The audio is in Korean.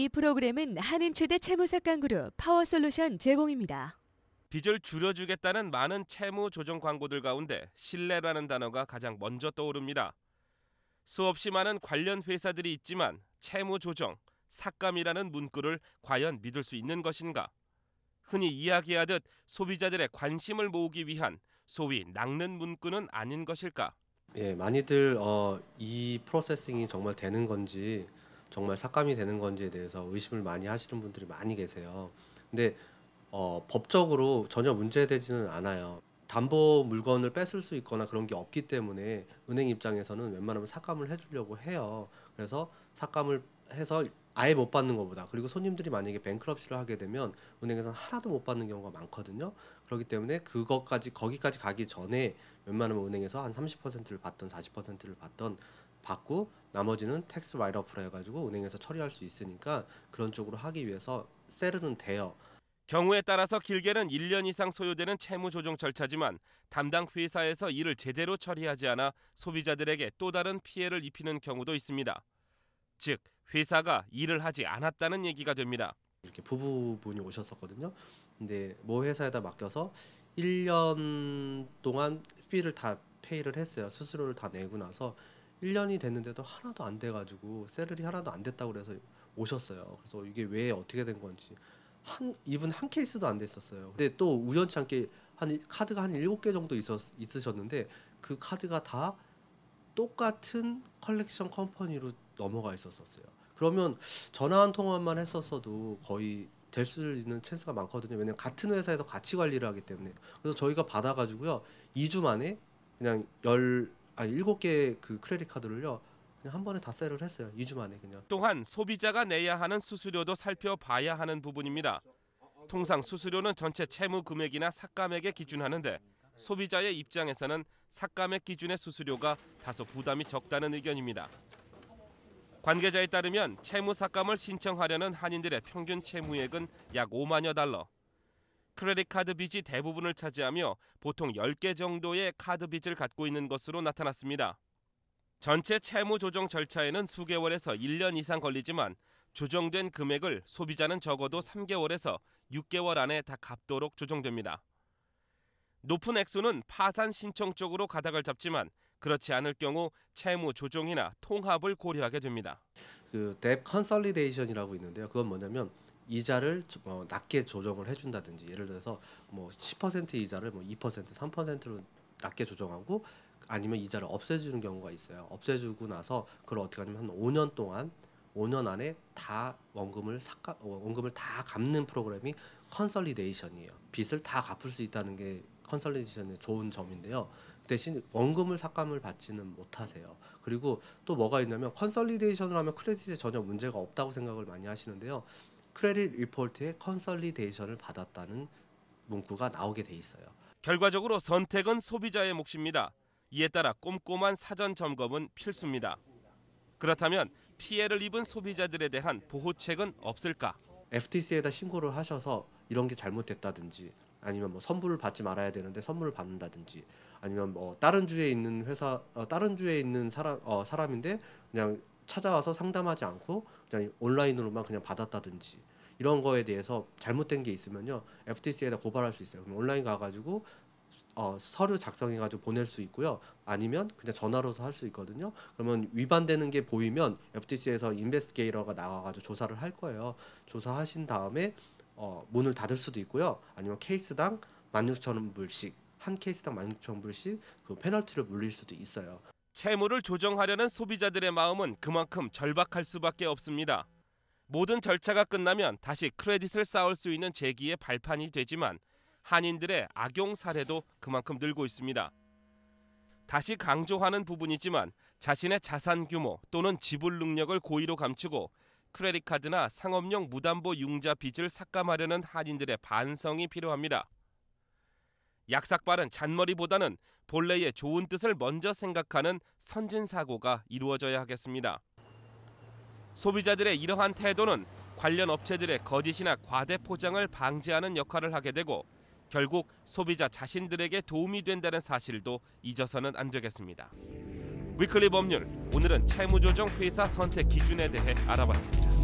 이 프로그램은 한인 최대 채무삭감그룹 파워솔루션 제공입니다. 빚을 줄여주겠다는 많은 채무 조정 광고들 가운데 신뢰라는 단어가 가장 먼저 떠오릅니다. 수없이 많은 관련 회사들이 있지만 채무 조정, 삭감이라는 문구를 과연 믿을 수 있는 것인가? 흔히 이야기하듯 소비자들의 관심을 모으기 위한 소위 낚는 문구는 아닌 것일까? 예, 많이들 이 프로세싱이 정말 되는 건지 정말 삭감이 되는 건지에 대해서 의심을 많이 하시는 분들이 많이 계세요. 근데 법적으로 전혀 문제되지는 않아요. 담보 물건을 뺏을 수 있거나 그런 게 없기 때문에 은행 입장에서는 웬만하면 삭감을 해주려고 해요. 그래서 삭감을 해서 아예 못 받는 것보다, 그리고 손님들이 만약에 뱅크럽시를 하게 되면 은행에서는 하나도 못 받는 경우가 많거든요. 그렇기 때문에 거기까지 가기 전에 웬만하면 은행에서 한 30%를 받던 40%를 받고 나머지는 텍스 라이트오프라 해가지고 은행에서 처리할 수 있으니까 그런 쪽으로 하기 위해서 세르는 돼요. 경우에 따라서 길게는 1년 이상 소요되는 채무 조정 절차지만 담당 회사에서 이를 제대로 처리하지 않아 소비자들에게 또 다른 피해를 입히는 경우도 있습니다. 즉, 회사가 일을 하지 않았다는 얘기가 됩니다. 이렇게 부부분이 오셨었거든요. 근데 모 회사에다 맡겨서 1년 동안 피를 다 페이를 했어요. 수수료를 다 내고 나서 1년이 됐는데도 하나도 안 돼가지고 세를이 하나도 안 됐다고 그래서 오셨어요. 그래서 이게 왜 어떻게 된 건지 이분 한 케이스도 안 됐었어요. 근데 또 우연치 않게 카드가 한 7개 정도 있으셨는데 그 카드가 다 똑같은 컬렉션 컴퍼니로 넘어가 있었어요. 그러면 전화 한 통화만 했었어도 거의 될 수 있는 찬스가 많거든요. 왜냐면 같은 회사에서 같이 관리를 하기 때문에. 그래서 저희가 받아가지고요, 2주 만에 그냥 7개 그 크레딧 카드를요 그냥 한 번에 다 셀을 했어요. 2주 만에 그냥. 또한 소비자가 내야 하는 수수료도 살펴봐야 하는 부분입니다. 통상 수수료는 전체 채무 금액이나 삭감액에 기준하는데 소비자의 입장에서는 삭감액 기준의 수수료가 다소 부담이 적다는 의견입니다. 관계자에 따르면 채무 삭감을 신청하려는 한인들의 평균 채무액은 약 5만여 달러. 크레딧 카드 빚이 대부분을 차지하며 보통 10개 정도의 카드 빚을 갖고 있는 것으로 나타났습니다. 전체 채무 조정 절차에는 수개월에서 1년 이상 걸리지만 조정된 금액을 소비자는 적어도 3개월에서 6개월 안에 다 갚도록 조정됩니다. 높은 액수는 파산 신청 쪽으로 가닥을 잡지만 그렇지 않을 경우 채무 조정이나 통합을 고려하게 됩니다. 그 뎁 컨설리데이션이라고 있는데요. 그건 뭐냐면 이자를 낮게 조정을 해준다든지, 예를 들어서 뭐 10% 이자를 뭐 2%, 3%로 낮게 조정하고, 아니면 이자를 없애주는 경우가 있어요. 없애주고 나서 그걸 어떻게 하냐면 한 5년 안에 다 원금을 다 갚는 프로그램이 컨설리데이션이에요. 빚을 다 갚을 수 있다는 게 컨설리데이션의 좋은 점인데요. 대신 원금을 삭감을 받지는 못하세요. 그리고 또 뭐가 있냐면 컨설리데이션을 하면 크레딧에 전혀 문제가 없다고 생각을 많이 하시는데요. 크레딧 리포트에 컨설리데이션을 받았다는 문구가 나오게 돼 있어요. 결과적으로 선택은 소비자의 몫입니다. 이에 따라 꼼꼼한 사전 점검은 필수입니다. 그렇다면 피해를 입은 소비자들에 대한 보호책은 없을까? FTC에다 신고를 하셔서 이런 게 잘못됐다든지, 아니면 뭐 선불을 받지 말아야 되는데 선물을 받는다든지, 아니면 뭐 다른 주에 있는 사람인데 그냥 찾아와서 상담하지 않고 그냥 온라인으로만 그냥 받았다든지, 이런 거에 대해서 잘못된 게 있으면요 FTC에다 고발할 수 있어요. 그럼 온라인 가가지고 서류 작성해가지고 보낼 수 있고요. 아니면 그냥 전화로서 할 수 있거든요. 그러면 위반되는 게 보이면 FTC에서 인베스티게이터가 나와가지고 조사를 할 거예요. 조사하신 다음에 문을 닫을 수도 있고요. 아니면 케이스당 16,000불씩, 한 케이스당 16,000불씩 그 페널티를 물릴 수도 있어요. 채무를 조정하려는 소비자들의 마음은 그만큼 절박할 수밖에 없습니다. 모든 절차가 끝나면 다시 크레딧을 쌓을 수 있는 재기의 발판이 되지만 한인들의 악용 사례도 그만큼 늘고 있습니다. 다시 강조하는 부분이지만 자신의 자산 규모 또는 지불 능력을 고의로 감추고 크레딧 카드나 상업용 무담보 융자 빚을 삭감하려는 한인들의 반성이 필요합니다. 약삭빠른 잔머리보다는 본래의 좋은 뜻을 먼저 생각하는 선진사고가 이루어져야 하겠습니다. 소비자들의 이러한 태도는 관련 업체들의 거짓이나 과대 포장을 방지하는 역할을 하게 되고 결국 소비자 자신들에게 도움이 된다는 사실도 잊어서는 안 되겠습니다. 위클리 법률, 오늘은 채무조정 회사 선택 기준에 대해 알아봤습니다.